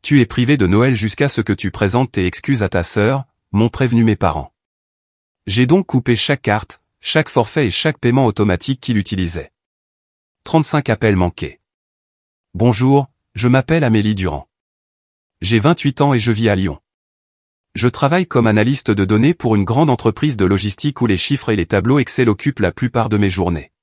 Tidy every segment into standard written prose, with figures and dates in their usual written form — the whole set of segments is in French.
Tu es privé de Noël jusqu'à ce que tu présentes tes excuses à ta sœur, m'ont prévenu mes parents. J'ai donc coupé chaque carte, chaque forfait et chaque paiement automatique qu'il utilisait. 35 appels manqués. Bonjour, je m'appelle Amélie Durand. J'ai 28 ans et je vis à Lyon. Je travaille comme analyste de données pour une grande entreprise de logistique où les chiffres et les tableaux Excel occupent la plupart de mes journées.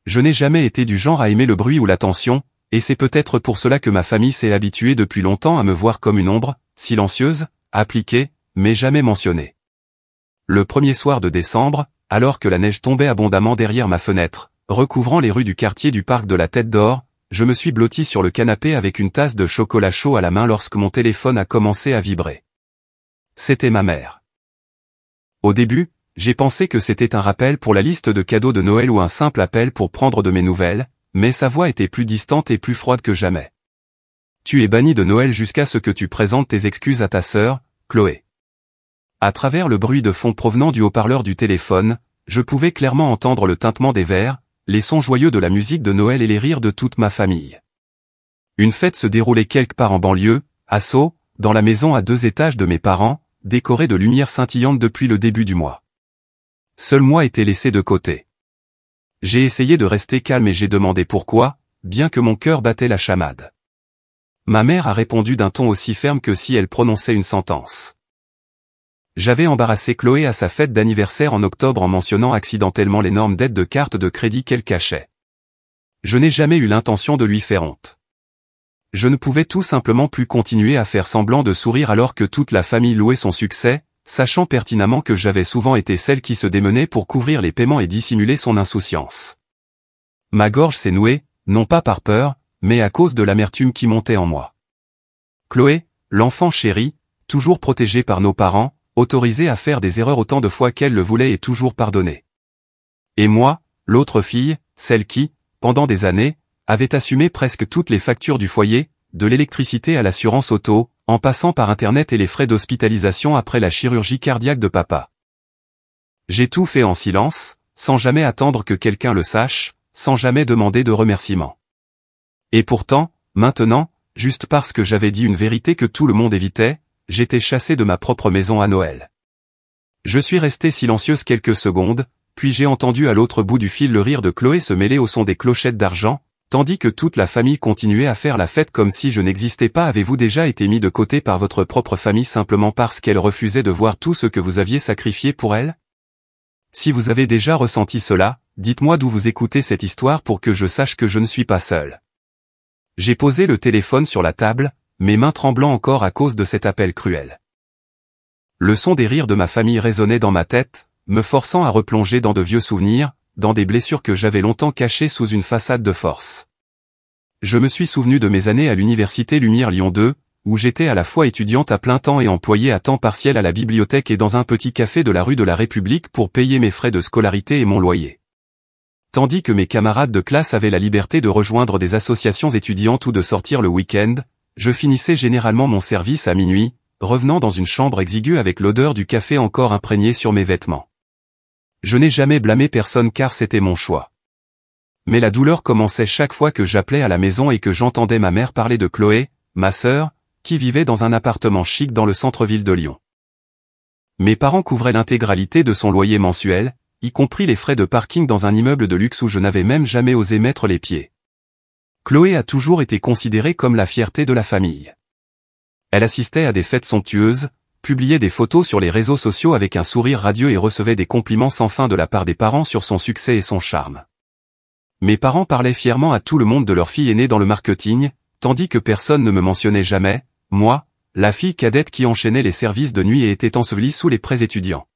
Je n'ai jamais été du genre à aimer le bruit ou l'attention, et c'est peut-être pour cela que ma famille s'est habituée depuis longtemps à me voir comme une ombre, silencieuse, appliquée, mais jamais mentionnée. Le premier soir de décembre, alors que la neige tombait abondamment derrière ma fenêtre, recouvrant les rues du quartier du parc de la Tête d'Or, je me suis blotti sur le canapé avec une tasse de chocolat chaud à la main lorsque mon téléphone a commencé à vibrer. C'était ma mère. Au début, j'ai pensé que c'était un rappel pour la liste de cadeaux de Noël ou un simple appel pour prendre de mes nouvelles, mais sa voix était plus distante et plus froide que jamais. Tu es banni de Noël jusqu'à ce que tu présentes tes excuses à ta sœur, Chloé. À travers le bruit de fond provenant du haut-parleur du téléphone, je pouvais clairement entendre le tintement des verres, les sons joyeux de la musique de Noël et les rires de toute ma famille. Une fête se déroulait quelque part en banlieue, à Sceaux, dans la maison à 2 étages de mes parents, décorée de lumière scintillante depuis le début du mois. Seul moi était laissé de côté. J'ai essayé de rester calme et j'ai demandé pourquoi, bien que mon cœur battait la chamade. Ma mère a répondu d'un ton aussi ferme que si elle prononçait une sentence. J'avais embarrassé Chloé à sa fête d'anniversaire en octobre en mentionnant accidentellement l'énorme dette de carte de crédit qu'elle cachait. Je n'ai jamais eu l'intention de lui faire honte. Je ne pouvais tout simplement plus continuer à faire semblant de sourire alors que toute la famille louait son succès, sachant pertinemment que j'avais souvent été celle qui se démenait pour couvrir les paiements et dissimuler son insouciance. Ma gorge s'est nouée, non pas par peur, mais à cause de l'amertume qui montait en moi. Chloé, l'enfant chéri, toujours protégée par nos parents, autorisée à faire des erreurs autant de fois qu'elle le voulait et toujours pardonnée. Et moi, l'autre fille, celle qui, pendant des années, avait assumé presque toutes les factures du foyer, de l'électricité à l'assurance auto, en passant par Internet et les frais d'hospitalisation après la chirurgie cardiaque de papa. J'ai tout fait en silence, sans jamais attendre que quelqu'un le sache, sans jamais demander de remerciements. Et pourtant, maintenant, juste parce que j'avais dit une vérité que tout le monde évitait, j'étais chassé de ma propre maison à Noël. Je suis resté silencieuse quelques secondes, puis j'ai entendu à l'autre bout du fil le rire de Chloé se mêler au son des clochettes d'argent, tandis que toute la famille continuait à faire la fête comme si je n'existais pas. Avez-vous déjà été mis de côté par votre propre famille simplement parce qu'elle refusait de voir tout ce que vous aviez sacrifié pour elle? Si vous avez déjà ressenti cela, dites-moi d'où vous écoutez cette histoire pour que je sache que je ne suis pas seul. J'ai posé le téléphone sur la table, mes mains tremblant encore à cause de cet appel cruel. Le son des rires de ma famille résonnait dans ma tête, me forçant à replonger dans de vieux souvenirs, dans des blessures que j'avais longtemps cachées sous une façade de force. Je me suis souvenu de mes années à l'université Lumière Lyon 2, où j'étais à la fois étudiante à plein temps et employée à temps partiel à la bibliothèque et dans un petit café de la rue de la République pour payer mes frais de scolarité et mon loyer. Tandis que mes camarades de classe avaient la liberté de rejoindre des associations étudiantes ou de sortir le week-end, je finissais généralement mon service à minuit, revenant dans une chambre exiguë avec l'odeur du café encore imprégnée sur mes vêtements. Je n'ai jamais blâmé personne car c'était mon choix. Mais la douleur commençait chaque fois que j'appelais à la maison et que j'entendais ma mère parler de Chloé, ma sœur, qui vivait dans un appartement chic dans le centre-ville de Lyon. Mes parents couvraient l'intégralité de son loyer mensuel, y compris les frais de parking dans un immeuble de luxe où je n'avais même jamais osé mettre les pieds. Chloé a toujours été considérée comme la fierté de la famille. Elle assistait à des fêtes somptueuses, publiait des photos sur les réseaux sociaux avec un sourire radieux et recevait des compliments sans fin de la part des parents sur son succès et son charme. Mes parents parlaient fièrement à tout le monde de leur fille aînée dans le marketing, tandis que personne ne me mentionnait jamais, moi, la fille cadette qui enchaînait les services de nuit et était ensevelie sous les prêts étudiants.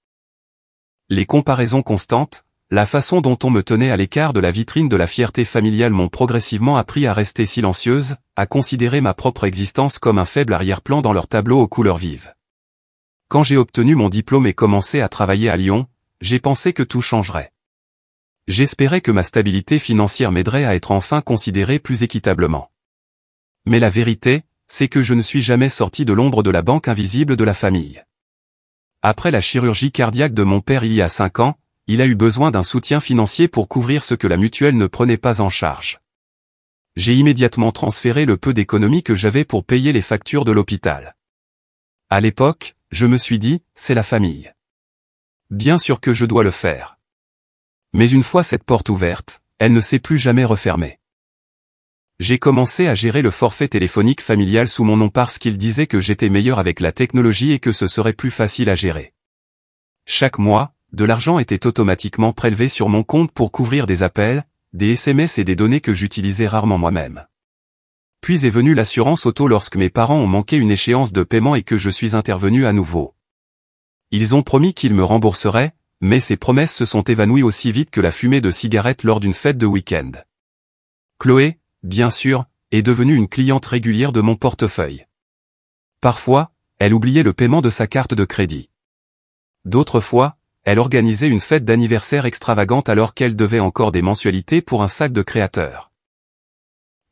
Les comparaisons constantes, la façon dont on me tenait à l'écart de la vitrine de la fierté familiale m'ont progressivement appris à rester silencieuse, à considérer ma propre existence comme un faible arrière-plan dans leur tableau aux couleurs vives. Quand j'ai obtenu mon diplôme et commencé à travailler à Lyon, j'ai pensé que tout changerait. J'espérais que ma stabilité financière m'aiderait à être enfin considéré plus équitablement. Mais la vérité, c'est que je ne suis jamais sorti de l'ombre de la banque invisible de la famille. Après la chirurgie cardiaque de mon père il y a 5 ans, il a eu besoin d'un soutien financier pour couvrir ce que la mutuelle ne prenait pas en charge. J'ai immédiatement transféré le peu d'économies que j'avais pour payer les factures de l'hôpital. À l'époque, je me suis dit, c'est la famille. Bien sûr que je dois le faire. Mais une fois cette porte ouverte, elle ne s'est plus jamais refermée. J'ai commencé à gérer le forfait téléphonique familial sous mon nom parce qu'il disait que j'étais meilleur avec la technologie et que ce serait plus facile à gérer. Chaque mois, de l'argent était automatiquement prélevé sur mon compte pour couvrir des appels, des SMS et des données que j'utilisais rarement moi-même. Puis est venue l'assurance auto lorsque mes parents ont manqué une échéance de paiement et que je suis intervenu à nouveau. Ils ont promis qu'ils me rembourseraient, mais ces promesses se sont évanouies aussi vite que la fumée de cigarette lors d'une fête de week-end. Chloé, bien sûr, est devenue une cliente régulière de mon portefeuille. Parfois, elle oubliait le paiement de sa carte de crédit. D'autres fois, elle organisait une fête d'anniversaire extravagante alors qu'elle devait encore des mensualités pour un sac de créateur.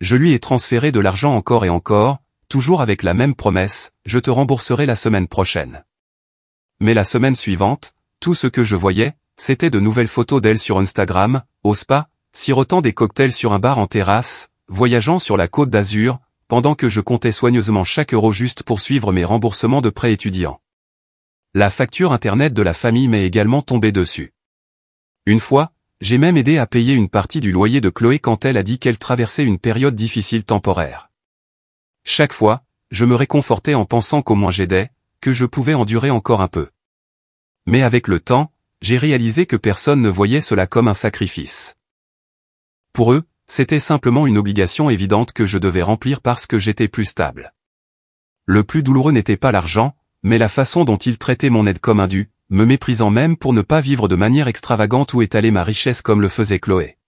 Je lui ai transféré de l'argent encore et encore, toujours avec la même promesse, je te rembourserai la semaine prochaine. Mais la semaine suivante, tout ce que je voyais, c'était de nouvelles photos d'elle sur Instagram, au spa, sirotant des cocktails sur un bar en terrasse, voyageant sur la Côte d'Azur, pendant que je comptais soigneusement chaque euro juste pour suivre mes remboursements de prêts étudiants. La facture internet de la famille m'est également tombée dessus. Une fois, j'ai même aidé à payer une partie du loyer de Chloé quand elle a dit qu'elle traversait une période difficile temporaire. Chaque fois, je me réconfortais en pensant qu'au moins j'aidais, que je pouvais endurer encore un peu. Mais avec le temps, j'ai réalisé que personne ne voyait cela comme un sacrifice. Pour eux, c'était simplement une obligation évidente que je devais remplir parce que j'étais plus stable. Le plus douloureux n'était pas l'argent, mais la façon dont ils traitaient mon aide comme un dû, me méprisant même pour ne pas vivre de manière extravagante ou étaler ma richesse comme le faisait Chloé.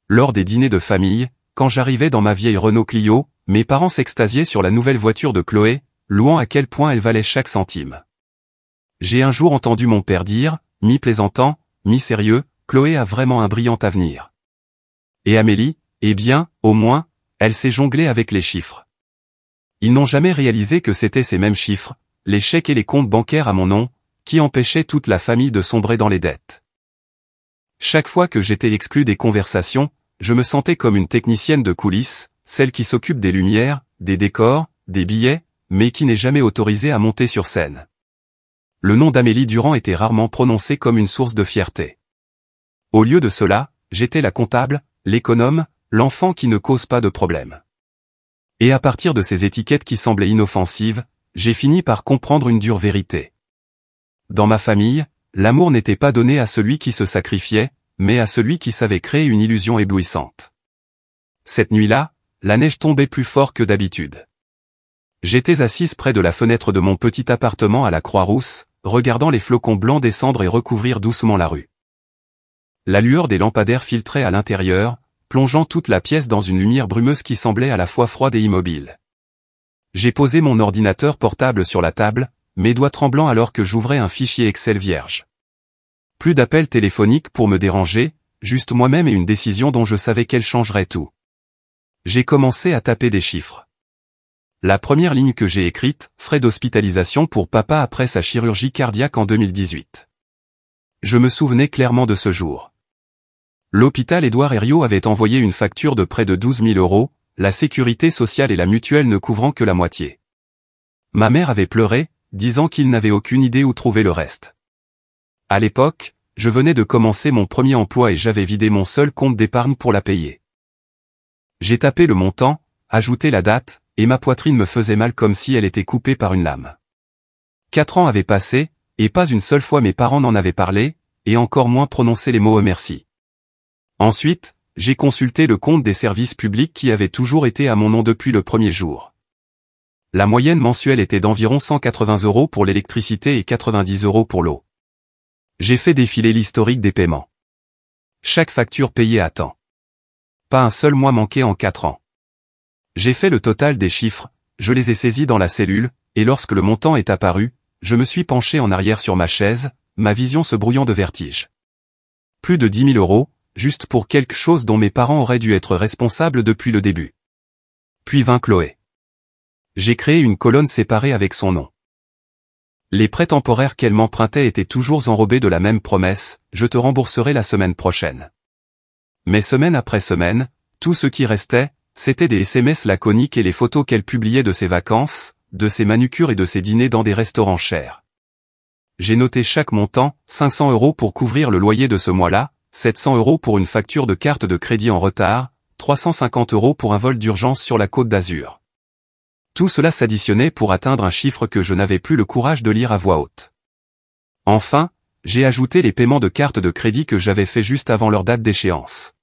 Lors des dîners de famille, quand j'arrivais dans ma vieille Renault Clio, mes parents s'extasiaient sur la nouvelle voiture de Chloé, louant à quel point elle valait chaque centime. J'ai un jour entendu mon père dire, mi-plaisantant, mi-sérieux, Chloé a vraiment un brillant avenir. Et Amélie, eh bien, au moins, elle sait jongler avec les chiffres. Ils n'ont jamais réalisé que c'était ces mêmes chiffres, les chèques et les comptes bancaires à mon nom, qui empêchaient toute la famille de sombrer dans les dettes. Chaque fois que j'étais exclu des conversations, je me sentais comme une technicienne de coulisses, celle qui s'occupe des lumières, des décors, des billets, mais qui n'est jamais autorisée à monter sur scène. Le nom d'Amélie Durand était rarement prononcé comme une source de fierté. Au lieu de cela, j'étais la comptable, l'économe, l'enfant qui ne cause pas de problème. Et à partir de ces étiquettes qui semblaient inoffensives, j'ai fini par comprendre une dure vérité. Dans ma famille, l'amour n'était pas donné à celui qui se sacrifiait, mais à celui qui savait créer une illusion éblouissante. Cette nuit-là, la neige tombait plus fort que d'habitude. J'étais assise près de la fenêtre de mon petit appartement à la Croix-Rousse, regardant les flocons blancs descendre et recouvrir doucement la rue. La lueur des lampadaires filtrait à l'intérieur, plongeant toute la pièce dans une lumière brumeuse qui semblait à la fois froide et immobile. J'ai posé mon ordinateur portable sur la table, mes doigts tremblants alors que j'ouvrais un fichier Excel vierge. Plus d'appels téléphoniques pour me déranger, juste moi-même et une décision dont je savais qu'elle changerait tout. J'ai commencé à taper des chiffres. La première ligne que j'ai écrite, frais d'hospitalisation pour papa après sa chirurgie cardiaque en 2018. Je me souvenais clairement de ce jour. L'hôpital Édouard Herriot avait envoyé une facture de près de 12 000 €, la sécurité sociale et la mutuelle ne couvrant que la moitié. Ma mère avait pleuré, disant qu'il n'avait aucune idée où trouver le reste. À l'époque, je venais de commencer mon premier emploi et j'avais vidé mon seul compte d'épargne pour la payer. J'ai tapé le montant, ajouté la date, et ma poitrine me faisait mal comme si elle était coupée par une lame. 4 ans avaient passé, et pas une seule fois mes parents n'en avaient parlé, et encore moins prononcé les mots « merci ». Ensuite, j'ai consulté le compte des services publics qui avait toujours été à mon nom depuis le premier jour. La moyenne mensuelle était d'environ 180 € pour l'électricité et 90 € pour l'eau. J'ai fait défiler l'historique des paiements. Chaque facture payée à temps. Pas un seul mois manqué en 4 ans. J'ai fait le total des chiffres, je les ai saisis dans la cellule, et lorsque le montant est apparu, je me suis penché en arrière sur ma chaise, ma vision se brouillant de vertige. Plus de 10 000 €, juste pour quelque chose dont mes parents auraient dû être responsables depuis le début. Puis vint Chloé. J'ai créé une colonne séparée avec son nom. Les prêts temporaires qu'elle m'empruntait étaient toujours enrobés de la même promesse, je te rembourserai la semaine prochaine. Mais semaine après semaine, tout ce qui restait, c'étaient des SMS laconiques et les photos qu'elle publiait de ses vacances, de ses manucures et de ses dîners dans des restaurants chers. J'ai noté chaque montant, 500 € pour couvrir le loyer de ce mois-là, 700 € pour une facture de carte de crédit en retard, 350 € pour un vol d'urgence sur la Côte d'Azur. Tout cela s'additionnait pour atteindre un chiffre que je n'avais plus le courage de lire à voix haute. Enfin, j'ai ajouté les paiements de carte de crédit que j'avais fait juste avant leur date d'échéance.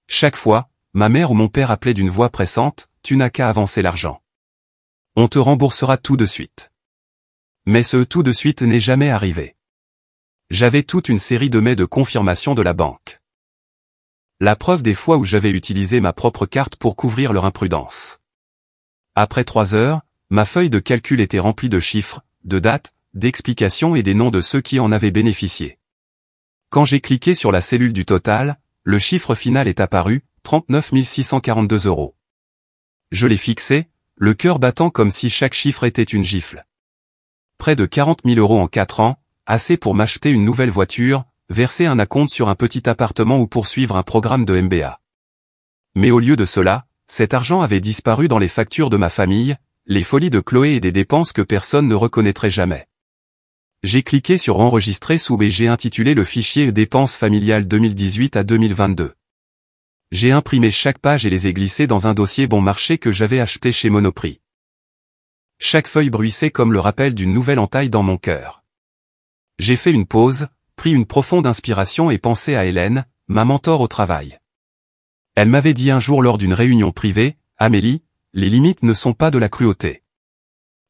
Chaque fois, ma mère ou mon père appelait d'une voix pressante, « Tu n'as qu'à avancer l'argent. On te remboursera tout de suite. » Mais ce tout de suite n'est jamais arrivé. J'avais toute une série de mails de confirmation de la banque. La preuve des fois où j'avais utilisé ma propre carte pour couvrir leur imprudence. Après 3 heures, ma feuille de calcul était remplie de chiffres, de dates, d'explications et des noms de ceux qui en avaient bénéficié. Quand j'ai cliqué sur la cellule du total, le chiffre final est apparu, 39 642 €. Je l'ai fixé, le cœur battant comme si chaque chiffre était une gifle. Près de 40 000 € en 4 ans, assez pour m'acheter une nouvelle voiture, verser un acompte sur un petit appartement ou poursuivre un programme de MBA. Mais au lieu de cela, cet argent avait disparu dans les factures de ma famille, les folies de Chloé et des dépenses que personne ne reconnaîtrait jamais. J'ai cliqué sur enregistrer sous et j'ai intitulé le fichier dépenses familiales 2018 à 2022. J'ai imprimé chaque page et les ai glissées dans un dossier bon marché que j'avais acheté chez Monoprix. Chaque feuille bruissait comme le rappel d'une nouvelle entaille dans mon cœur. J'ai fait une pause, pris une profonde inspiration et pensé à Hélène, ma mentor au travail. Elle m'avait dit un jour lors d'une réunion privée, « Amélie, les limites ne sont pas de la cruauté.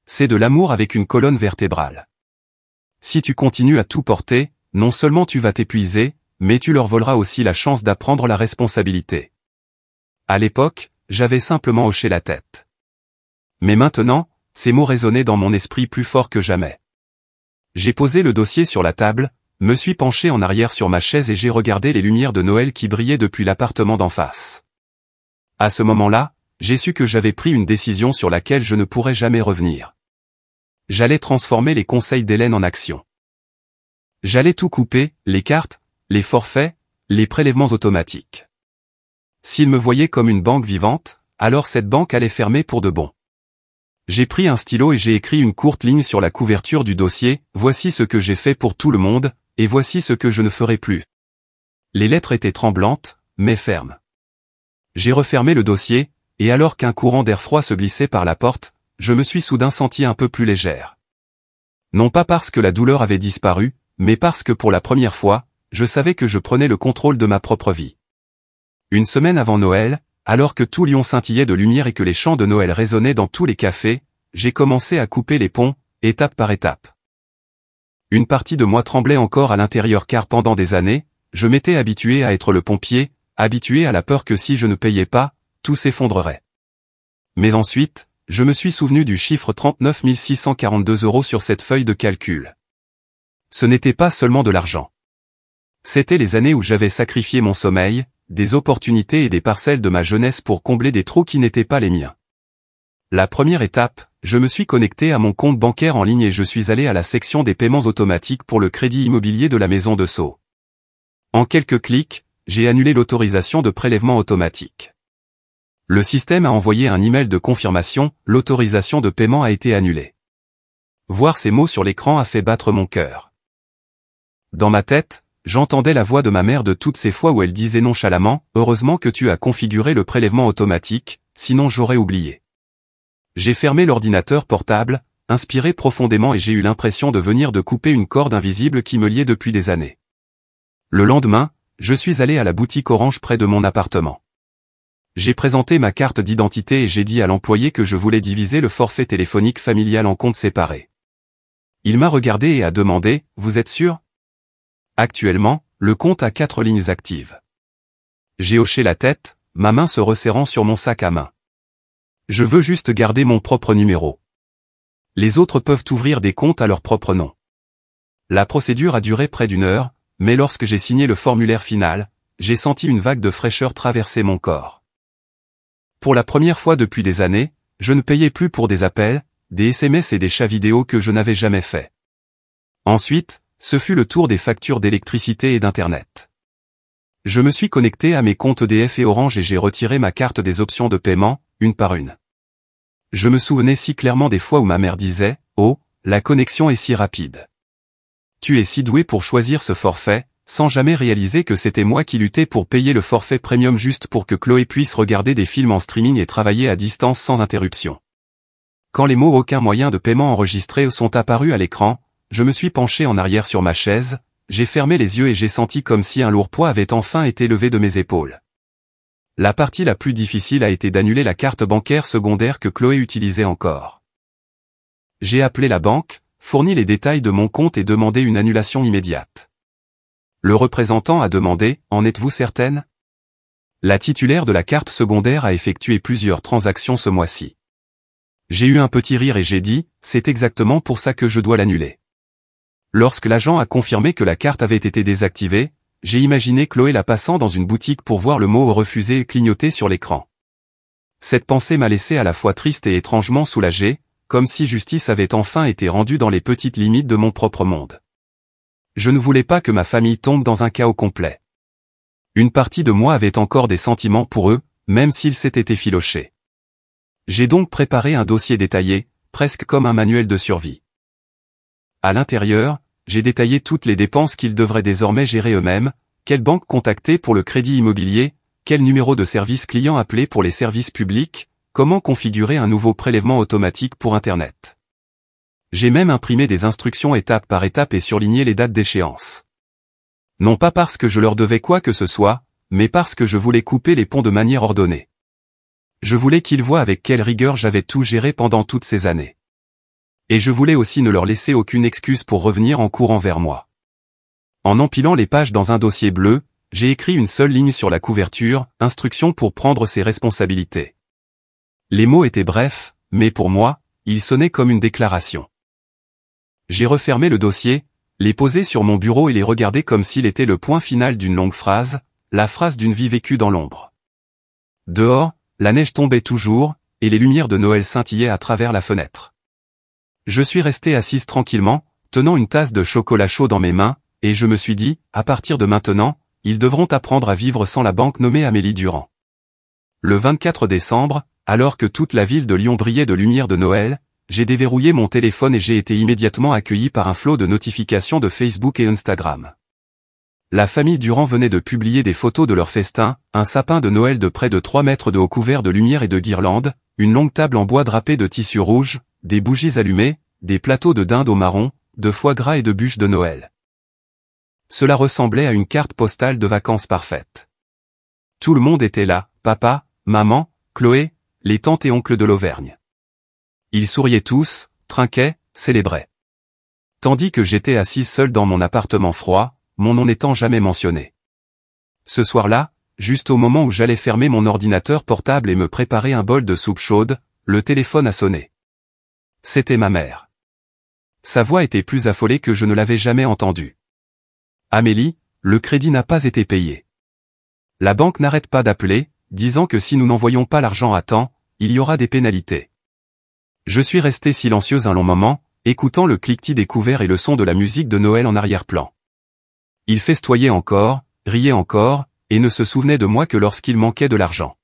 C'est de l'amour avec une colonne vertébrale. Si tu continues à tout porter, non seulement tu vas t'épuiser, mais tu leur voleras aussi la chance d'apprendre la responsabilité. » À l'époque, j'avais simplement hoché la tête. Mais maintenant, ces mots résonnaient dans mon esprit plus fort que jamais. J'ai posé le dossier sur la table, me suis penché en arrière sur ma chaise et j'ai regardé les lumières de Noël qui brillaient depuis l'appartement d'en face. À ce moment-là, j'ai su que j'avais pris une décision sur laquelle je ne pourrais jamais revenir. J'allais transformer les conseils d'Hélène en action. J'allais tout couper, les cartes, les forfaits, les prélèvements automatiques. S'il me voyait comme une banque vivante, alors cette banque allait fermer pour de bon. J'ai pris un stylo et j'ai écrit une courte ligne sur la couverture du dossier, « Voici ce que j'ai fait pour tout le monde, et voici ce que je ne ferai plus. » Les lettres étaient tremblantes, mais fermes. J'ai refermé le dossier, et alors qu'un courant d'air froid se glissait par la porte, je me suis soudain senti un peu plus légère. Non pas parce que la douleur avait disparu, mais parce que pour la première fois, je savais que je prenais le contrôle de ma propre vie. Une semaine avant Noël, alors que tout Lyon scintillait de lumière et que les chants de Noël résonnaient dans tous les cafés, j'ai commencé à couper les ponts, étape par étape. Une partie de moi tremblait encore à l'intérieur car pendant des années, je m'étais habitué à être le pompier, habitué à la peur que si je ne payais pas, tout s'effondrerait. Mais ensuite, je me suis souvenu du chiffre 39 642 € sur cette feuille de calcul. Ce n'était pas seulement de l'argent. C'étaient les années où j'avais sacrifié mon sommeil, des opportunités et des parcelles de ma jeunesse pour combler des trous qui n'étaient pas les miens. La première étape, je me suis connecté à mon compte bancaire en ligne et je suis allé à la section des paiements automatiques pour le crédit immobilier de la maison de Sceaux. En quelques clics, j'ai annulé l'autorisation de prélèvement automatique. Le système a envoyé un email de confirmation, l'autorisation de paiement a été annulée. Voir ces mots sur l'écran a fait battre mon cœur. Dans ma tête, j'entendais la voix de ma mère de toutes ces fois où elle disait nonchalamment, « Heureusement que tu as configuré le prélèvement automatique, sinon j'aurais oublié. » J'ai fermé l'ordinateur portable, inspiré profondément et j'ai eu l'impression de venir de couper une corde invisible qui me liait depuis des années. Le lendemain, je suis allé à la boutique Orange près de mon appartement. J'ai présenté ma carte d'identité et j'ai dit à l'employé que je voulais diviser le forfait téléphonique familial en comptes séparés. Il m'a regardé et a demandé, « Vous êtes sûr ? » Actuellement, le compte a 4 lignes actives. J'ai hoché la tête, ma main se resserrant sur mon sac à main. Je veux juste garder mon propre numéro. Les autres peuvent ouvrir des comptes à leur propre nom. La procédure a duré près d'1 heure, mais lorsque j'ai signé le formulaire final, j'ai senti une vague de fraîcheur traverser mon corps. Pour la première fois depuis des années, je ne payais plus pour des appels, des SMS et des chats vidéo que je n'avais jamais fait. Ensuite, ce fut le tour des factures d'électricité et d'Internet. Je me suis connecté à mes comptes EDF et Orange et j'ai retiré ma carte des options de paiement, une par une. Je me souvenais si clairement des fois où ma mère disait « Oh, la connexion est si rapide. Tu es si doué pour choisir ce forfait », sans jamais réaliser que c'était moi qui luttais pour payer le forfait premium juste pour que Chloé puisse regarder des films en streaming et travailler à distance sans interruption. Quand les mots « aucun moyen de paiement enregistré » sont apparus à l'écran, je me suis penché en arrière sur ma chaise, j'ai fermé les yeux et j'ai senti comme si un lourd poids avait enfin été levé de mes épaules. La partie la plus difficile a été d'annuler la carte bancaire secondaire que Chloé utilisait encore. J'ai appelé la banque, fourni les détails de mon compte et demandé une annulation immédiate. Le représentant a demandé « En êtes-vous certaine ?» La titulaire de la carte secondaire a effectué plusieurs transactions ce mois-ci. J'ai eu un petit rire et j'ai dit « C'est exactement pour ça que je dois l'annuler ». Lorsque l'agent a confirmé que la carte avait été désactivée, j'ai imaginé Chloé la passant dans une boutique pour voir le mot « refusé » clignoter sur l'écran. Cette pensée m'a laissé à la fois triste et étrangement soulagé, comme si justice avait enfin été rendue dans les petites limites de mon propre monde. Je ne voulais pas que ma famille tombe dans un chaos complet. Une partie de moi avait encore des sentiments pour eux, même s'ils s'étaient effilochés. J'ai donc préparé un dossier détaillé, presque comme un manuel de survie. À l'intérieur, j'ai détaillé toutes les dépenses qu'ils devraient désormais gérer eux-mêmes, quelle banque contacter pour le crédit immobilier, quel numéro de service client appeler pour les services publics, comment configurer un nouveau prélèvement automatique pour Internet. J'ai même imprimé des instructions étape par étape et surligné les dates d'échéance. Non pas parce que je leur devais quoi que ce soit, mais parce que je voulais couper les ponts de manière ordonnée. Je voulais qu'ils voient avec quelle rigueur j'avais tout géré pendant toutes ces années. Et je voulais aussi ne leur laisser aucune excuse pour revenir en courant vers moi. En empilant les pages dans un dossier bleu, j'ai écrit une seule ligne sur la couverture, « Instruction pour prendre ses responsabilités ». Les mots étaient brefs, mais pour moi, ils sonnaient comme une déclaration. J'ai refermé le dossier, les posé sur mon bureau et les regardé comme s'il était le point final d'une longue phrase, la phrase d'une vie vécue dans l'ombre. Dehors, la neige tombait toujours, et les lumières de Noël scintillaient à travers la fenêtre. Je suis resté assise tranquillement, tenant une tasse de chocolat chaud dans mes mains, et je me suis dit, à partir de maintenant, ils devront apprendre à vivre sans la banque nommée Amélie Durand. Le 24 décembre, alors que toute la ville de Lyon brillait de lumière de Noël, j'ai déverrouillé mon téléphone et j'ai été immédiatement accueilli par un flot de notifications de Facebook et Instagram. La famille Durand venait de publier des photos de leur festin, un sapin de Noël de près de 3 mètres de haut couvert de lumière et de guirlandes, une longue table en bois drapée de tissu rouge, des bougies allumées, des plateaux de dinde au marron, de foie gras et de bûches de Noël. Cela ressemblait à une carte postale de vacances parfaite. Tout le monde était là, papa, maman, Chloé, les tantes et oncles de l'Auvergne. Ils souriaient tous, trinquaient, célébraient. Tandis que j'étais assise seule dans mon appartement froid, mon nom n'étant jamais mentionné. Ce soir-là, juste au moment où j'allais fermer mon ordinateur portable et me préparer un bol de soupe chaude, le téléphone a sonné. C'était ma mère. Sa voix était plus affolée que je ne l'avais jamais entendue. Amélie, le crédit n'a pas été payé. La banque n'arrête pas d'appeler, disant que si nous n'envoyons pas l'argent à temps, il y aura des pénalités. Je suis resté silencieuse un long moment, écoutant le cliquetis des couverts et le son de la musique de Noël en arrière-plan. Il festoyait encore, riait encore, et ne se souvenait de moi que lorsqu'il manquait de l'argent.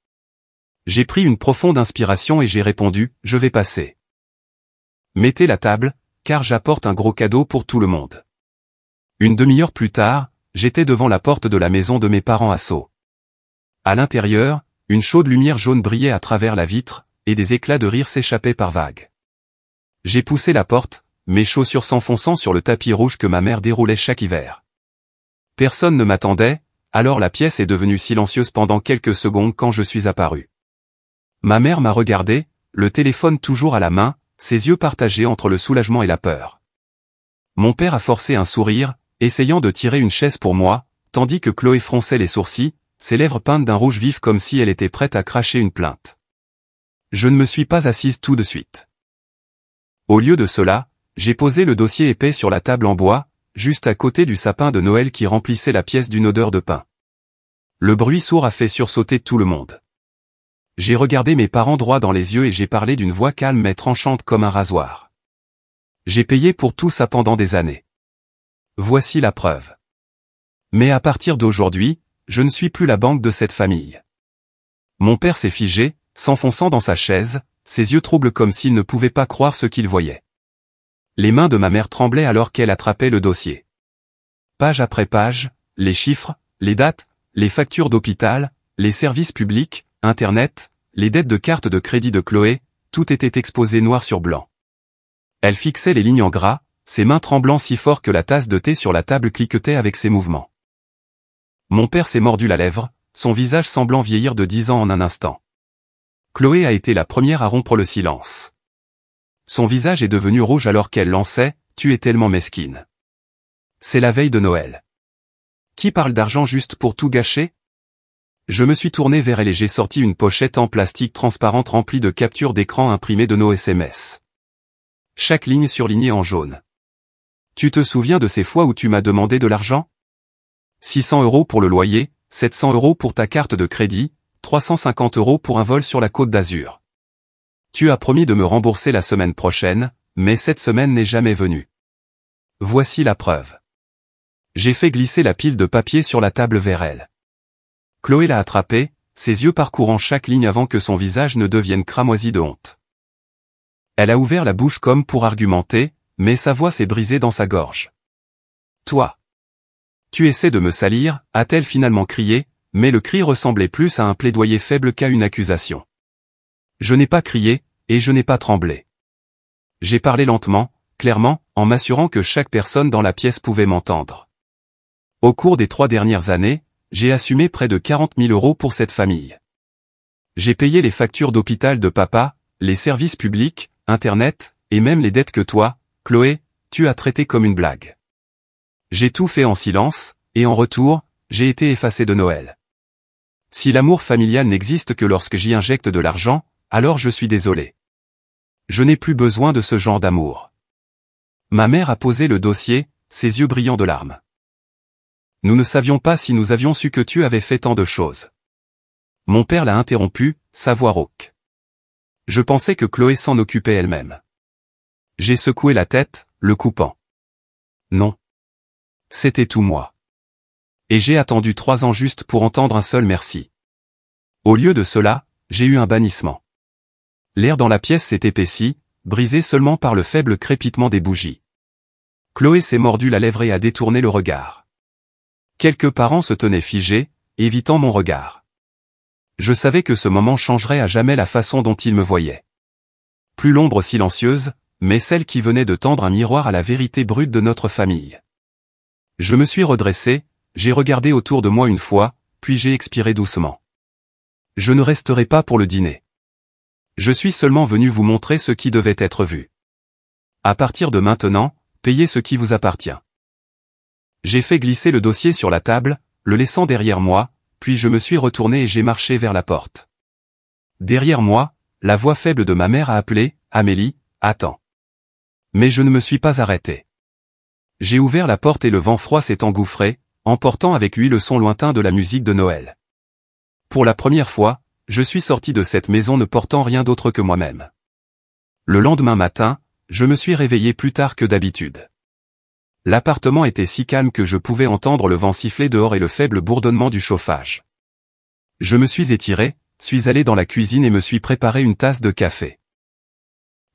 J'ai pris une profonde inspiration et j'ai répondu, « Je vais passer. Mettez la table, car j'apporte un gros cadeau pour tout le monde. » Une demi-heure plus tard, j'étais devant la porte de la maison de mes parents à Sceaux. À l'intérieur, une chaude lumière jaune brillait à travers la vitre, et des éclats de rire s'échappaient par vagues. J'ai poussé la porte, mes chaussures s'enfonçant sur le tapis rouge que ma mère déroulait chaque hiver. Personne ne m'attendait, alors la pièce est devenue silencieuse pendant quelques secondes quand je suis apparu. Ma mère m'a regardé, le téléphone toujours à la main, ses yeux partagés entre le soulagement et la peur. Mon père a forcé un sourire, essayant de tirer une chaise pour moi, tandis que Chloé fronçait les sourcils, ses lèvres peintes d'un rouge vif comme si elle était prête à cracher une plainte. Je ne me suis pas assise tout de suite. Au lieu de cela, j'ai posé le dossier épais sur la table en bois, juste à côté du sapin de Noël qui remplissait la pièce d'une odeur de pain. Le bruit sourd a fait sursauter tout le monde. J'ai regardé mes parents droit dans les yeux et j'ai parlé d'une voix calme mais tranchante comme un rasoir. J'ai payé pour tout ça pendant des années. Voici la preuve. Mais à partir d'aujourd'hui, je ne suis plus la banque de cette famille. Mon père s'est figé, s'enfonçant dans sa chaise, ses yeux troubles comme s'il ne pouvait pas croire ce qu'il voyait. Les mains de ma mère tremblaient alors qu'elle attrapait le dossier. Page après page, les chiffres, les dates, les factures d'hôpital, les services publics, Internet, les dettes de carte de crédit de Chloé, tout était exposé noir sur blanc. Elle fixait les lignes en gras, ses mains tremblant si fort que la tasse de thé sur la table cliquetait avec ses mouvements. Mon père s'est mordu la lèvre, son visage semblant vieillir de 10 ans en un instant. Chloé a été la première à rompre le silence. Son visage est devenu rouge alors qu'elle lançait « Tu es tellement mesquine. C'est la veille de Noël. Qui parle d'argent juste pour tout gâcher ?» Je me suis tourné vers elle et j'ai sorti une pochette en plastique transparente remplie de captures d'écran imprimées de nos SMS. Chaque ligne surlignée en jaune. Tu te souviens de ces fois où tu m'as demandé de l'argent ? 600 € pour le loyer, 700 € pour ta carte de crédit, 350 € pour un vol sur la Côte d'Azur. Tu as promis de me rembourser la semaine prochaine, mais cette semaine n'est jamais venue. Voici la preuve. J'ai fait glisser la pile de papier sur la table vers elle. Chloé l'a attrapée, ses yeux parcourant chaque ligne avant que son visage ne devienne cramoisi de honte. Elle a ouvert la bouche comme pour argumenter, mais sa voix s'est brisée dans sa gorge. Toi. Tu essaies de me salir, a-t-elle finalement crié, mais le cri ressemblait plus à un plaidoyer faible qu'à une accusation. Je n'ai pas crié, et je n'ai pas tremblé. J'ai parlé lentement, clairement, en m'assurant que chaque personne dans la pièce pouvait m'entendre. Au cours des 3 dernières années, j'ai assumé près de 40 000 € pour cette famille. J'ai payé les factures d'hôpital de papa, les services publics, Internet, et même les dettes que toi, Chloé, tu as traitées comme une blague. J'ai tout fait en silence, et en retour, j'ai été effacé de Noël. Si l'amour familial n'existe que lorsque j'y injecte de l'argent, alors je suis désolé. Je n'ai plus besoin de ce genre d'amour. Ma mère a posé le dossier, ses yeux brillants de larmes. Nous ne savions pas si nous avions su que tu avais fait tant de choses. Mon père l'a interrompu, sa voix rauque. Je pensais que Chloé s'en occupait elle-même. J'ai secoué la tête, le coupant. Non. C'était tout moi. Et j'ai attendu 3 ans juste pour entendre un seul merci. Au lieu de cela, j'ai eu un bannissement. L'air dans la pièce s'est épaissi, brisé seulement par le faible crépitement des bougies. Chloé s'est mordu la lèvre et a détourné le regard. Quelques parents se tenaient figés, évitant mon regard. Je savais que ce moment changerait à jamais la façon dont ils me voyaient. Plus l'ombre silencieuse, mais celle qui venait de tendre un miroir à la vérité brute de notre famille. Je me suis redressé, j'ai regardé autour de moi une fois, puis j'ai expiré doucement. Je ne resterai pas pour le dîner. Je suis seulement venu vous montrer ce qui devait être vu. À partir de maintenant, payez ce qui vous appartient. J'ai fait glisser le dossier sur la table, le laissant derrière moi, puis je me suis retourné et j'ai marché vers la porte. Derrière moi, la voix faible de ma mère a appelé, « Amélie, attends !» Mais je ne me suis pas arrêté. J'ai ouvert la porte et le vent froid s'est engouffré, emportant avec lui le son lointain de la musique de Noël. Pour la première fois, je suis sorti de cette maison ne portant rien d'autre que moi-même. Le lendemain matin, je me suis réveillé plus tard que d'habitude. L'appartement était si calme que je pouvais entendre le vent siffler dehors et le faible bourdonnement du chauffage. Je me suis étiré, suis allé dans la cuisine et me suis préparé une tasse de café.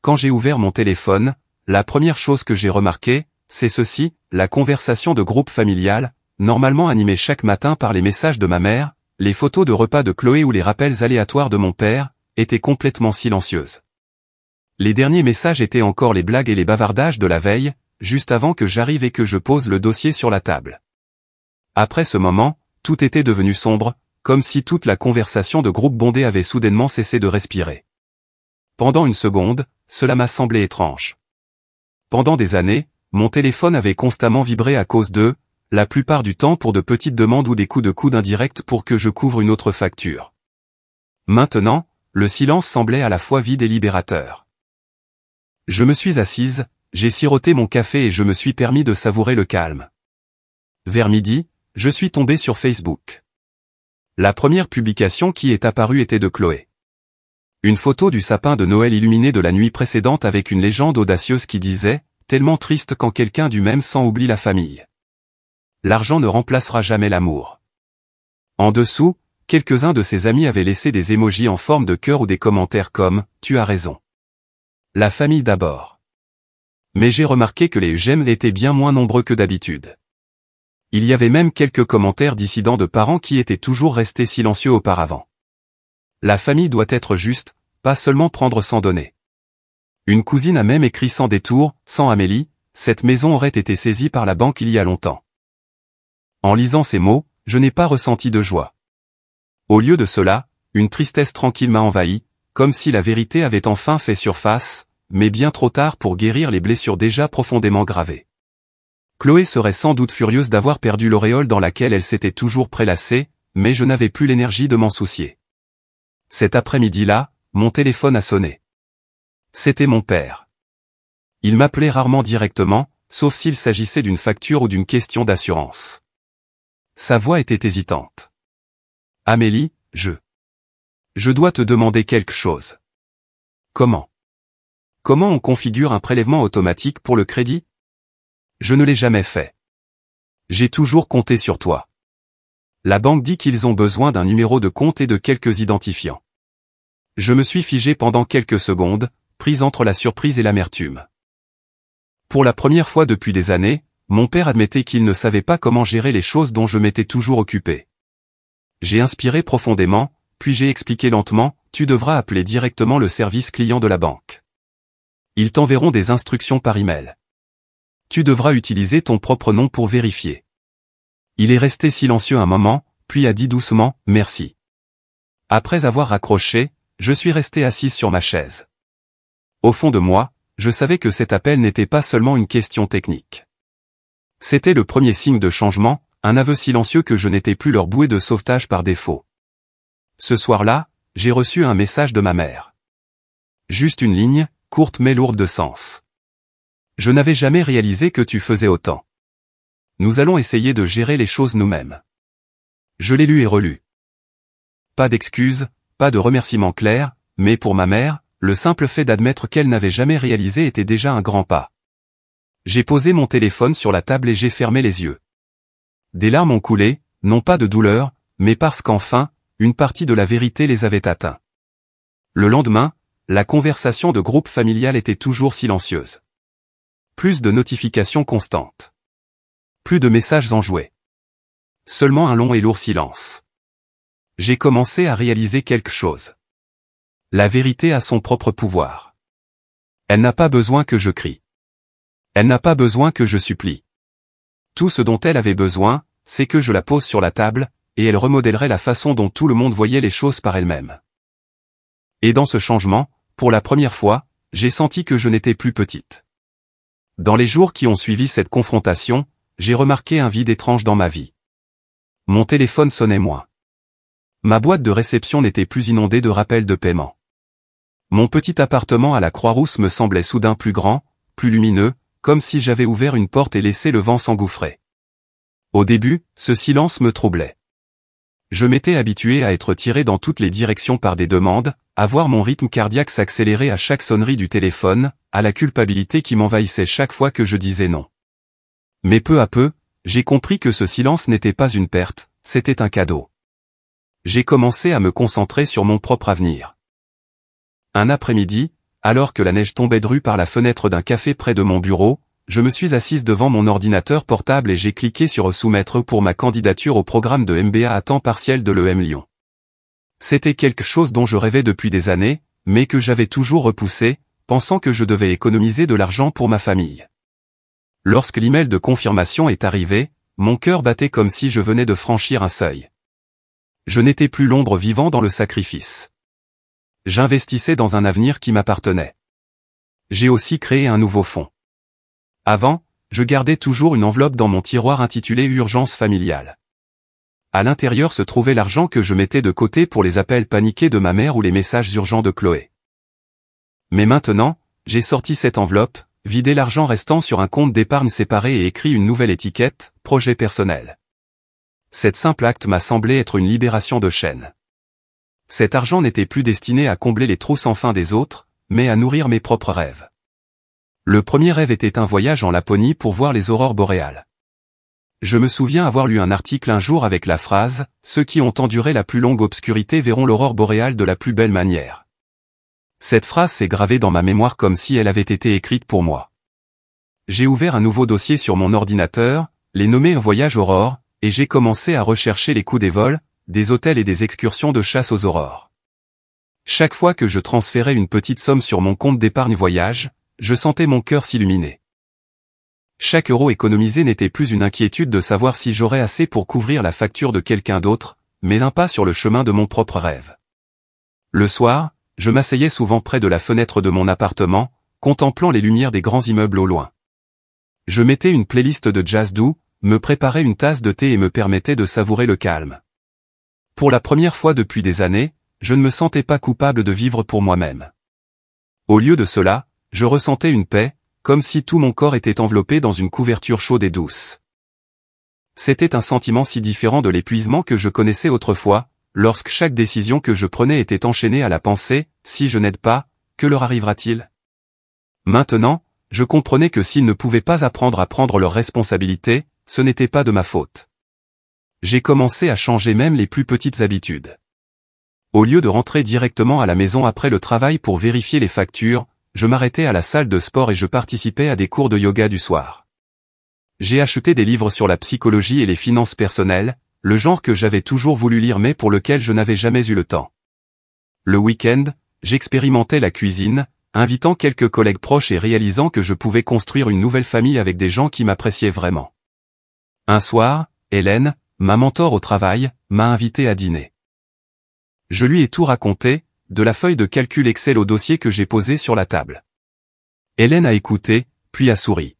Quand j'ai ouvert mon téléphone, la première chose que j'ai remarquée, c'est ceci, la conversation de groupe familial, normalement animée chaque matin par les messages de ma mère, les photos de repas de Chloé ou les rappels aléatoires de mon père, étaient complètement silencieuses. Les derniers messages étaient encore les blagues et les bavardages de la veille, juste avant que j'arrive et que je pose le dossier sur la table. Après ce moment, tout était devenu sombre, comme si toute la conversation de groupe bondé avait soudainement cessé de respirer. Pendant une seconde, cela m'a semblé étrange. Pendant des années, mon téléphone avait constamment vibré à cause d'eux, la plupart du temps pour de petites demandes ou des coups de coude indirects pour que je couvre une autre facture. Maintenant, le silence semblait à la fois vide et libérateur. Je me suis assise, j'ai siroté mon café et je me suis permis de savourer le calme. Vers midi, je suis tombé sur Facebook. La première publication qui est apparue était de Chloé. Une photo du sapin de Noël illuminé de la nuit précédente avec une légende audacieuse qui disait « Tellement triste quand quelqu'un du même sang oublie la famille. L'argent ne remplacera jamais l'amour. » En dessous, quelques-uns de ses amis avaient laissé des émojis en forme de cœur ou des commentaires comme « Tu as raison ». La famille d'abord. Mais j'ai remarqué que les j'aime étaient bien moins nombreux que d'habitude. Il y avait même quelques commentaires dissidents de parents qui étaient toujours restés silencieux auparavant. La famille doit être juste, pas seulement prendre sans donner. Une cousine a même écrit sans détour, sans Amélie, cette maison aurait été saisie par la banque il y a longtemps. En lisant ces mots, je n'ai pas ressenti de joie. Au lieu de cela, une tristesse tranquille m'a envahi, comme si la vérité avait enfin fait surface, mais bien trop tard pour guérir les blessures déjà profondément gravées. Chloé serait sans doute furieuse d'avoir perdu l'auréole dans laquelle elle s'était toujours prélassée, mais je n'avais plus l'énergie de m'en soucier. Cet après-midi-là, mon téléphone a sonné. C'était mon père. Il m'appelait rarement directement, sauf s'il s'agissait d'une facture ou d'une question d'assurance. Sa voix était hésitante. « Amélie, je dois te demander quelque chose. » « Comment ? Comment on configure un prélèvement automatique pour le crédit ? Je ne l'ai jamais fait. J'ai toujours compté sur toi. La banque dit qu'ils ont besoin d'un numéro de compte et de quelques identifiants. Je me suis figé pendant quelques secondes, prise entre la surprise et l'amertume. Pour la première fois depuis des années, mon père admettait qu'il ne savait pas comment gérer les choses dont je m'étais toujours occupé. J'ai inspiré profondément, puis j'ai expliqué lentement, tu devras appeler directement le service client de la banque. Ils t'enverront des instructions par email. Tu devras utiliser ton propre nom pour vérifier. Il est resté silencieux un moment, puis a dit doucement, merci. Après avoir raccroché, je suis resté assise sur ma chaise. Au fond de moi, je savais que cet appel n'était pas seulement une question technique. C'était le premier signe de changement, un aveu silencieux que je n'étais plus leur bouée de sauvetage par défaut. Ce soir-là, j'ai reçu un message de ma mère. Juste une ligne, courte mais lourde de sens. Je n'avais jamais réalisé que tu faisais autant. Nous allons essayer de gérer les choses nous-mêmes. Je l'ai lu et relu. Pas d'excuses, pas de remerciements clairs, mais pour ma mère, le simple fait d'admettre qu'elle n'avait jamais réalisé était déjà un grand pas. J'ai posé mon téléphone sur la table et j'ai fermé les yeux. Des larmes ont coulé, non pas de douleur, mais parce qu'enfin, une partie de la vérité les avait atteints. Le lendemain, la conversation de groupe familial était toujours silencieuse. Plus de notifications constantes. Plus de messages enjoués. Seulement un long et lourd silence. J'ai commencé à réaliser quelque chose. La vérité a son propre pouvoir. Elle n'a pas besoin que je crie. Elle n'a pas besoin que je supplie. Tout ce dont elle avait besoin, c'est que je la pose sur la table, et elle remodèlerait la façon dont tout le monde voyait les choses par elle-même. Et dans ce changement, pour la première fois, j'ai senti que je n'étais plus petite. Dans les jours qui ont suivi cette confrontation, j'ai remarqué un vide étrange dans ma vie. Mon téléphone sonnait moins. Ma boîte de réception n'était plus inondée de rappels de paiement. Mon petit appartement à la Croix-Rousse me semblait soudain plus grand, plus lumineux, comme si j'avais ouvert une porte et laissé le vent s'engouffrer. Au début, ce silence me troublait. Je m'étais habitué à être tiré dans toutes les directions par des demandes, à voir mon rythme cardiaque s'accélérer à chaque sonnerie du téléphone, à la culpabilité qui m'envahissait chaque fois que je disais non. Mais peu à peu, j'ai compris que ce silence n'était pas une perte, c'était un cadeau. J'ai commencé à me concentrer sur mon propre avenir. Un après-midi, alors que la neige tombait drue par la fenêtre d'un café près de mon bureau, je me suis assise devant mon ordinateur portable et j'ai cliqué sur soumettre pour ma candidature au programme de MBA à temps partiel de l'EM Lyon. C'était quelque chose dont je rêvais depuis des années, mais que j'avais toujours repoussé, pensant que je devais économiser de l'argent pour ma famille. Lorsque l'email de confirmation est arrivé, mon cœur battait comme si je venais de franchir un seuil. Je n'étais plus l'ombre vivant dans le sacrifice. J'investissais dans un avenir qui m'appartenait. J'ai aussi créé un nouveau fonds. Avant, je gardais toujours une enveloppe dans mon tiroir intitulée Urgence familiale. À l'intérieur se trouvait l'argent que je mettais de côté pour les appels paniqués de ma mère ou les messages urgents de Chloé. Mais maintenant, j'ai sorti cette enveloppe, vidé l'argent restant sur un compte d'épargne séparé et écrit une nouvelle étiquette, projet personnel. Cet simple acte m'a semblé être une libération de chaîne. Cet argent n'était plus destiné à combler les trous sans fin des autres, mais à nourrir mes propres rêves. Le premier rêve était un voyage en Laponie pour voir les aurores boréales. Je me souviens avoir lu un article un jour avec la phrase « Ceux qui ont enduré la plus longue obscurité verront l'aurore boréale de la plus belle manière ». Cette phrase s'est gravée dans ma mémoire comme si elle avait été écrite pour moi. J'ai ouvert un nouveau dossier sur mon ordinateur, les nommé Voyage Aurore, et j'ai commencé à rechercher les coûts des vols, des hôtels et des excursions de chasse aux aurores. Chaque fois que je transférais une petite somme sur mon compte d'épargne voyage, je sentais mon cœur s'illuminer. Chaque euro économisé n'était plus une inquiétude de savoir si j'aurais assez pour couvrir la facture de quelqu'un d'autre, mais un pas sur le chemin de mon propre rêve. Le soir, je m'asseyais souvent près de la fenêtre de mon appartement, contemplant les lumières des grands immeubles au loin. Je mettais une playlist de jazz doux, me préparais une tasse de thé et me permettais de savourer le calme. Pour la première fois depuis des années, je ne me sentais pas coupable de vivre pour moi-même. Au lieu de cela, je ressentais une paix, comme si tout mon corps était enveloppé dans une couverture chaude et douce. C'était un sentiment si différent de l'épuisement que je connaissais autrefois, lorsque chaque décision que je prenais était enchaînée à la pensée, si je n'aide pas, que leur arrivera-t-il? Maintenant, je comprenais que s'ils ne pouvaient pas apprendre à prendre leurs responsabilités, ce n'était pas de ma faute. J'ai commencé à changer même les plus petites habitudes. Au lieu de rentrer directement à la maison après le travail pour vérifier les factures, je m'arrêtais à la salle de sport et je participais à des cours de yoga du soir. J'ai acheté des livres sur la psychologie et les finances personnelles, le genre que j'avais toujours voulu lire mais pour lequel je n'avais jamais eu le temps. Le week-end, j'expérimentais la cuisine, invitant quelques collègues proches et réalisant que je pouvais construire une nouvelle famille avec des gens qui m'appréciaient vraiment. Un soir, Hélène, ma mentor au travail, m'a invité à dîner. Je lui ai tout raconté, de la feuille de calcul Excel au dossier que j'ai posé sur la table. Hélène a écouté, puis a souri.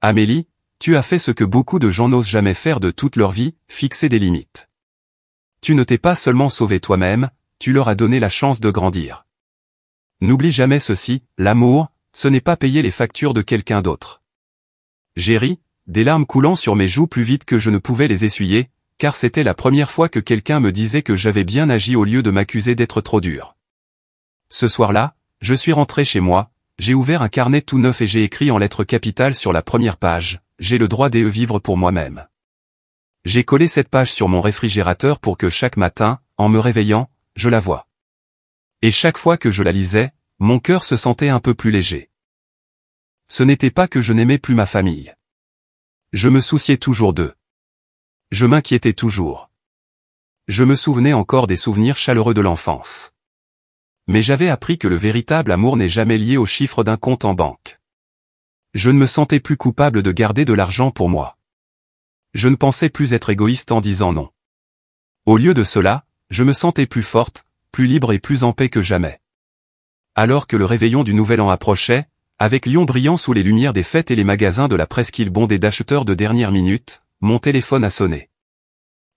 Amélie, tu as fait ce que beaucoup de gens n'osent jamais faire de toute leur vie, fixer des limites. Tu ne t'es pas seulement sauvé toi-même, tu leur as donné la chance de grandir. N'oublie jamais ceci, l'amour, ce n'est pas payer les factures de quelqu'un d'autre. J'ai ri, des larmes coulant sur mes joues plus vite que je ne pouvais les essuyer, car c'était la première fois que quelqu'un me disait que j'avais bien agi au lieu de m'accuser d'être trop dur. Ce soir-là, je suis rentré chez moi, j'ai ouvert un carnet tout neuf et j'ai écrit en lettres capitales sur la première page, « J'ai le droit de vivre pour moi-même ». J'ai collé cette page sur mon réfrigérateur pour que chaque matin, en me réveillant, je la voie. Et chaque fois que je la lisais, mon cœur se sentait un peu plus léger. Ce n'était pas que je n'aimais plus ma famille. Je me souciais toujours d'eux. Je m'inquiétais toujours. Je me souvenais encore des souvenirs chaleureux de l'enfance. Mais j'avais appris que le véritable amour n'est jamais lié au chiffre d'un compte en banque. Je ne me sentais plus coupable de garder de l'argent pour moi. Je ne pensais plus être égoïste en disant non. Au lieu de cela, je me sentais plus forte, plus libre et plus en paix que jamais. Alors que le réveillon du Nouvel An approchait, avec Lyon brillant sous les lumières des fêtes et les magasins de la presqu'île bondés d'acheteurs de dernière minute, mon téléphone a sonné.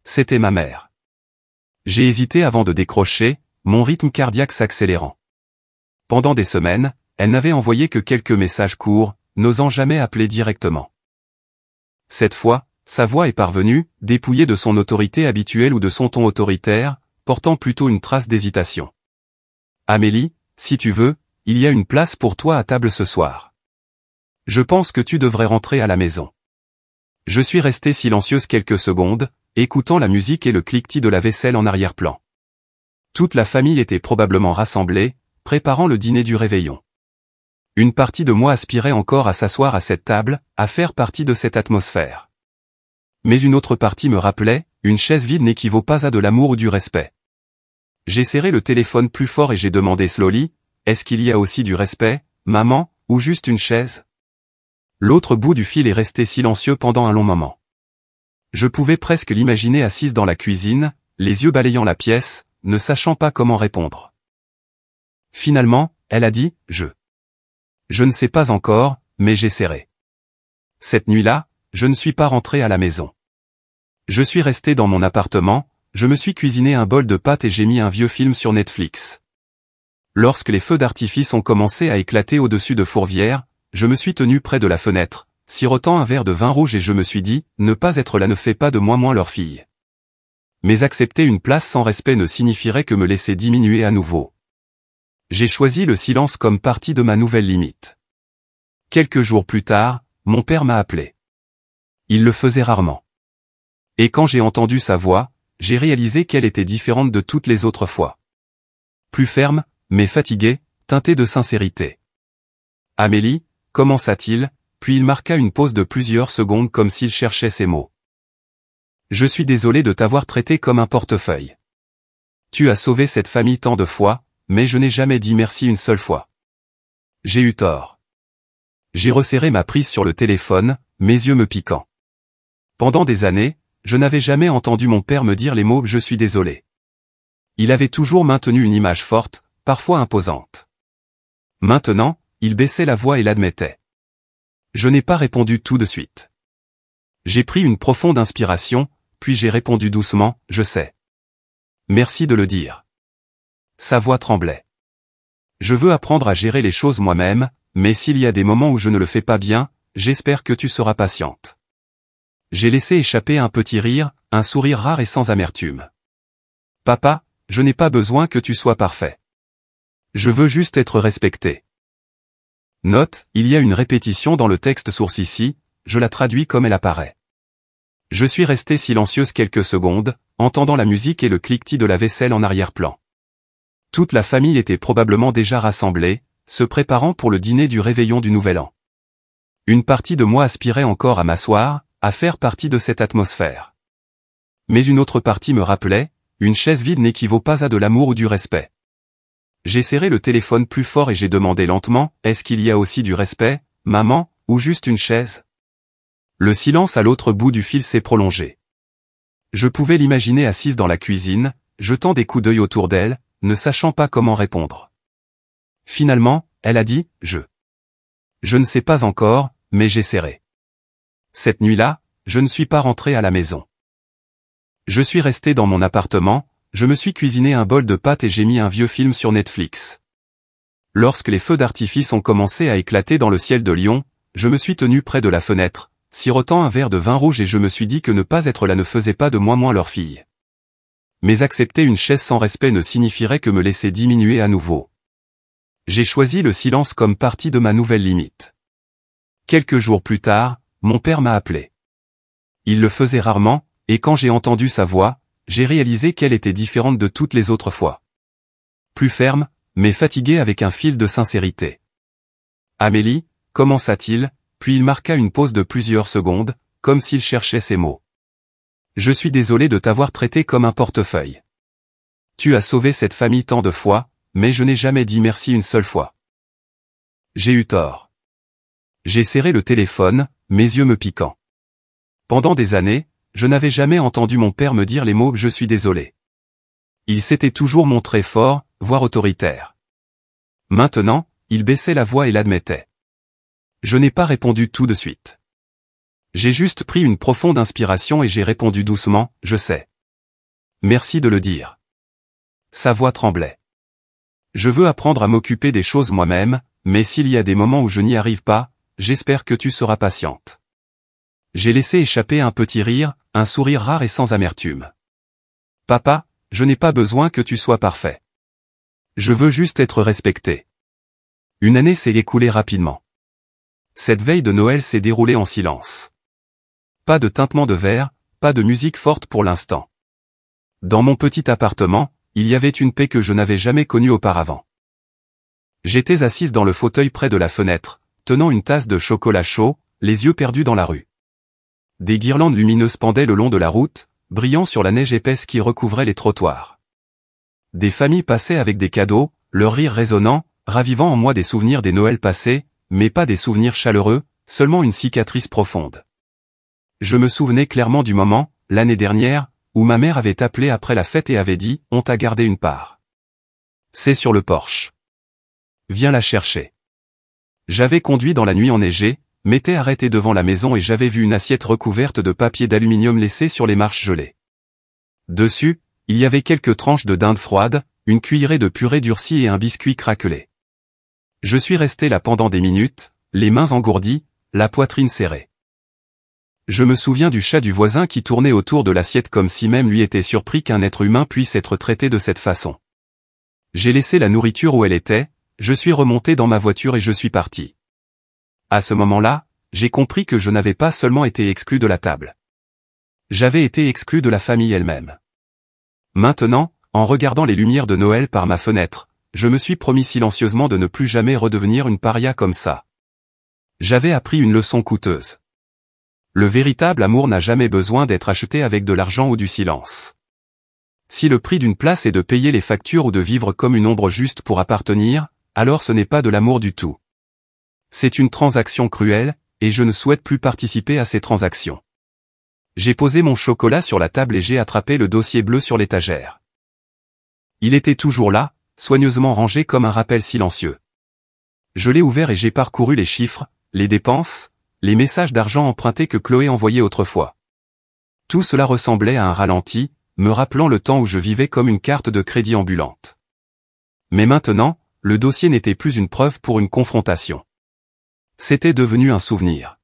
C'était ma mère. J'ai hésité avant de décrocher, mon rythme cardiaque s'accélérant. Pendant des semaines, elle n'avait envoyé que quelques messages courts, n'osant jamais appeler directement. Cette fois, sa voix est parvenue, dépouillée de son autorité habituelle ou de son ton autoritaire, portant plutôt une trace d'hésitation. « Amélie, si tu veux, il y a une place pour toi à table ce soir. Je pense que tu devrais rentrer à la maison. » Je suis restée silencieuse quelques secondes, écoutant la musique et le cliquetis de la vaisselle en arrière-plan. Toute la famille était probablement rassemblée, préparant le dîner du réveillon. Une partie de moi aspirait encore à s'asseoir à cette table, à faire partie de cette atmosphère. Mais une autre partie me rappelait, une chaise vide n'équivaut pas à de l'amour ou du respect. J'ai serré le téléphone plus fort et j'ai demandé slowly, « Est-ce qu'il y a aussi du respect, maman, ou juste une chaise ?» L'autre bout du fil est resté silencieux pendant un long moment. Je pouvais presque l'imaginer assise dans la cuisine, les yeux balayant la pièce, ne sachant pas comment répondre. Finalement, elle a dit, « Je ne sais pas encore, mais j'essaierai. » Cette nuit-là, je ne suis pas rentré à la maison. Je suis resté dans mon appartement, je me suis cuisiné un bol de pâtes et j'ai mis un vieux film sur Netflix. Lorsque les feux d'artifice ont commencé à éclater au-dessus de Fourvière, je me suis tenu près de la fenêtre, sirotant un verre de vin rouge et je me suis dit, ne pas être là ne fait pas de moi moins leur fille. Mais accepter une place sans respect ne signifierait que me laisser diminuer à nouveau. J'ai choisi le silence comme partie de ma nouvelle limite. Quelques jours plus tard, mon père m'a appelé. il le faisait rarement. Et quand j'ai entendu sa voix, j'ai réalisé qu'elle était différente de toutes les autres fois. Plus ferme, mais fatiguée, teintée de sincérité. « Amélie » commença-t-il, puis il marqua une pause de plusieurs secondes comme s'il cherchait ses mots. « Je suis désolé de t'avoir traité comme un portefeuille. Tu as sauvé cette famille tant de fois, mais je n'ai jamais dit merci une seule fois. J'ai eu tort. » J'ai resserré ma prise sur le téléphone, mes yeux me piquant. Pendant des années, je n'avais jamais entendu mon père me dire les mots « je suis désolé ». Il avait toujours maintenu une image forte, parfois imposante. Maintenant, il baissait la voix et l'admettait. Je n'ai pas répondu tout de suite. J'ai pris une profonde inspiration, puis j'ai répondu doucement « je sais. Merci de le dire. » Sa voix tremblait. Je veux apprendre à gérer les choses moi-même, mais s'il y a des moments où je ne le fais pas bien, j'espère que tu seras patiente. J'ai laissé échapper un petit rire, un sourire rare et sans amertume. Papa, je n'ai pas besoin que tu sois parfait. Je veux juste être respecté. Note, il y a une répétition dans le texte source ici, je la traduis comme elle apparaît. Je suis resté silencieuse quelques secondes, entendant la musique et le cliquetis de la vaisselle en arrière-plan. Toute la famille était probablement déjà rassemblée, se préparant pour le dîner du réveillon du Nouvel An. Une partie de moi aspirait encore à m'asseoir, à faire partie de cette atmosphère. Mais une autre partie me rappelait, une chaise vide n'équivaut pas à de l'amour ou du respect. J'ai serré le téléphone plus fort et j'ai demandé lentement, est-ce qu'il y a aussi du respect, maman, ou juste une chaise? Le silence à l'autre bout du fil s'est prolongé. Je pouvais l'imaginer assise dans la cuisine, jetant des coups d'œil autour d'elle, ne sachant pas comment répondre. Finalement, elle a dit, Je ne sais pas encore, mais j'essaierai. Cette nuit-là, je ne suis pas rentré à la maison. Je suis resté dans mon appartement, je me suis cuisiné un bol de pâtes et j'ai mis un vieux film sur Netflix. Lorsque les feux d'artifice ont commencé à éclater dans le ciel de Lyon, je me suis tenu près de la fenêtre, sirotant un verre de vin rouge et je me suis dit que ne pas être là ne faisait pas de moi moins leur fille. Mais accepter une chaise sans respect ne signifierait que me laisser diminuer à nouveau. J'ai choisi le silence comme partie de ma nouvelle limite. Quelques jours plus tard, mon père m'a appelé. Il le faisait rarement, et quand j'ai entendu sa voix, j'ai réalisé qu'elle était différente de toutes les autres fois. Plus ferme, mais fatiguée avec un fil de sincérité. « Amélie » commença-t-il, puis il marqua une pause de plusieurs secondes, comme s'il cherchait ses mots. « Je suis désolé de t'avoir traité comme un portefeuille. Tu as sauvé cette famille tant de fois, mais je n'ai jamais dit merci une seule fois. J'ai eu tort. » J'ai serré le téléphone, mes yeux me piquant. Pendant des années, je n'avais jamais entendu mon père me dire les mots « je suis désolé ». Il s'était toujours montré fort, voire autoritaire. Maintenant, il baissait la voix et l'admettait. Je n'ai pas répondu tout de suite. J'ai juste pris une profonde inspiration et j'ai répondu doucement « je sais. Merci de le dire. » Sa voix tremblait. Je veux apprendre à m'occuper des choses moi-même, mais s'il y a des moments où je n'y arrive pas, j'espère que tu seras patiente. J'ai laissé échapper un petit rire, un sourire rare et sans amertume. Papa, je n'ai pas besoin que tu sois parfait. Je veux juste être respecté. Une année s'est écoulée rapidement. Cette veille de Noël s'est déroulée en silence. Pas de tintement de verre, pas de musique forte pour l'instant. Dans mon petit appartement, il y avait une paix que je n'avais jamais connue auparavant. J'étais assise dans le fauteuil près de la fenêtre, tenant une tasse de chocolat chaud, les yeux perdus dans la rue. Des guirlandes lumineuses pendaient le long de la route, brillant sur la neige épaisse qui recouvrait les trottoirs. Des familles passaient avec des cadeaux, leur rire résonnant, ravivant en moi des souvenirs des Noëls passés, mais pas des souvenirs chaleureux, seulement une cicatrice profonde. Je me souvenais clairement du moment, l'année dernière, où ma mère avait appelé après la fête et avait dit « On t'a gardé une part. C'est sur le porche. Viens la chercher. » J'avais conduit dans la nuit enneigée, m'étais arrêté devant la maison et j'avais vu une assiette recouverte de papier d'aluminium laissée sur les marches gelées. Dessus, il y avait quelques tranches de dinde froide, une cuillerée de purée durcie et un biscuit craquelé. Je suis resté là pendant des minutes, les mains engourdies, la poitrine serrée. Je me souviens du chat du voisin qui tournait autour de l'assiette comme si même lui était surpris qu'un être humain puisse être traité de cette façon. J'ai laissé la nourriture où elle était, je suis remonté dans ma voiture et je suis parti. À ce moment-là, j'ai compris que je n'avais pas seulement été exclu de la table. J'avais été exclu de la famille elle-même. Maintenant, en regardant les lumières de Noël par ma fenêtre, je me suis promis silencieusement de ne plus jamais redevenir une paria comme ça. J'avais appris une leçon coûteuse. Le véritable amour n'a jamais besoin d'être acheté avec de l'argent ou du silence. Si le prix d'une place est de payer les factures ou de vivre comme une ombre juste pour appartenir, alors ce n'est pas de l'amour du tout. C'est une transaction cruelle, et je ne souhaite plus participer à ces transactions. J'ai posé mon chocolat sur la table et j'ai attrapé le dossier bleu sur l'étagère. Il était toujours là, soigneusement rangé comme un rappel silencieux. Je l'ai ouvert et j'ai parcouru les chiffres, les dépenses, les messages d'argent empruntés que Chloé envoyait autrefois. Tout cela ressemblait à un ralenti, me rappelant le temps où je vivais comme une carte de crédit ambulante. Mais maintenant, le dossier n'était plus une preuve pour une confrontation. C'était devenu un souvenir.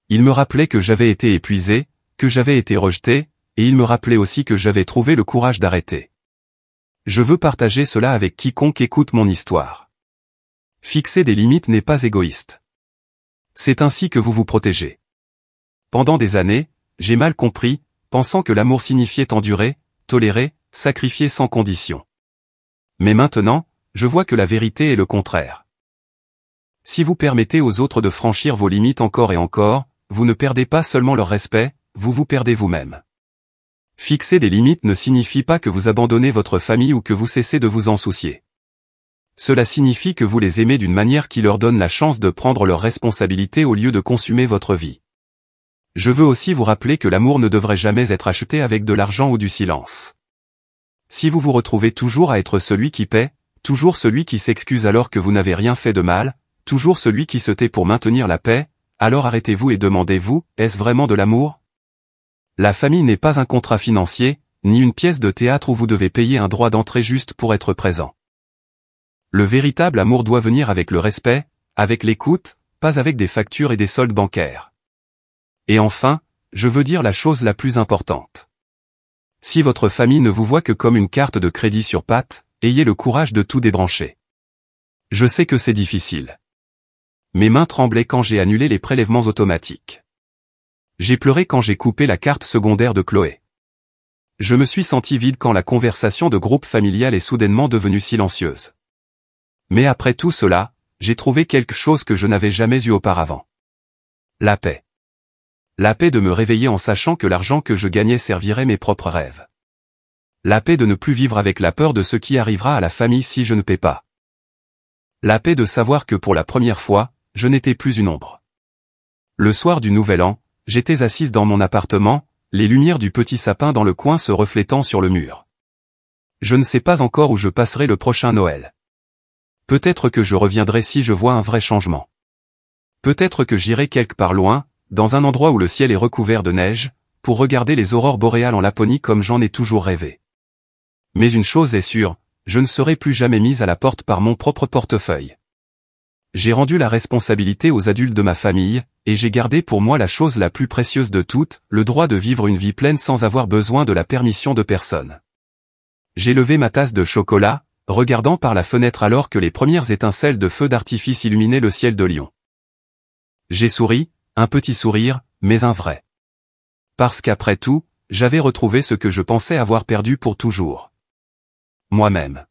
Il me rappelait que j'avais été épuisé, que j'avais été rejeté, et il me rappelait aussi que j'avais trouvé le courage d'arrêter. Je veux partager cela avec quiconque écoute mon histoire. Fixer des limites n'est pas égoïste. C'est ainsi que vous vous protégez. Pendant des années, j'ai mal compris, pensant que l'amour signifiait endurer, tolérer, sacrifier sans condition. Mais maintenant, je vois que la vérité est le contraire. Si vous permettez aux autres de franchir vos limites encore et encore, vous ne perdez pas seulement leur respect, vous vous perdez vous-même. Fixer des limites ne signifie pas que vous abandonnez votre famille ou que vous cessez de vous en soucier. Cela signifie que vous les aimez d'une manière qui leur donne la chance de prendre leurs responsabilités au lieu de consumer votre vie. Je veux aussi vous rappeler que l'amour ne devrait jamais être acheté avec de l'argent ou du silence. Si vous vous retrouvez toujours à être celui qui paie, toujours celui qui s'excuse alors que vous n'avez rien fait de mal, toujours celui qui se tait pour maintenir la paix, alors arrêtez-vous et demandez-vous, est-ce vraiment de l'amour ? La famille n'est pas un contrat financier, ni une pièce de théâtre où vous devez payer un droit d'entrée juste pour être présent. Le véritable amour doit venir avec le respect, avec l'écoute, pas avec des factures et des soldes bancaires. Et enfin, je veux dire la chose la plus importante. Si votre famille ne vous voit que comme une carte de crédit sur pattes, ayez le courage de tout débrancher. Je sais que c'est difficile. Mes mains tremblaient quand j'ai annulé les prélèvements automatiques. J'ai pleuré quand j'ai coupé la carte secondaire de Chloé. Je me suis senti vide quand la conversation de groupe familial est soudainement devenue silencieuse. Mais après tout cela, j'ai trouvé quelque chose que je n'avais jamais eu auparavant. La paix. La paix de me réveiller en sachant que l'argent que je gagnais servirait mes propres rêves. La paix de ne plus vivre avec la peur de ce qui arrivera à la famille si je ne paie pas. La paix de savoir que pour la première fois, je n'étais plus une ombre. Le soir du Nouvel An, j'étais assise dans mon appartement, les lumières du petit sapin dans le coin se reflétant sur le mur. Je ne sais pas encore où je passerai le prochain Noël. Peut-être que je reviendrai si je vois un vrai changement. Peut-être que j'irai quelque part loin, dans un endroit où le ciel est recouvert de neige, pour regarder les aurores boréales en Laponie comme j'en ai toujours rêvé. Mais une chose est sûre, je ne serai plus jamais mise à la porte par mon propre portefeuille. J'ai rendu la responsabilité aux adultes de ma famille, et j'ai gardé pour moi la chose la plus précieuse de toutes, le droit de vivre une vie pleine sans avoir besoin de la permission de personne. J'ai levé ma tasse de chocolat, regardant par la fenêtre alors que les premières étincelles de feux d'artifice illuminaient le ciel de Lyon. J'ai souri, un petit sourire, mais un vrai. Parce qu'après tout, j'avais retrouvé ce que je pensais avoir perdu pour toujours. Moi-même.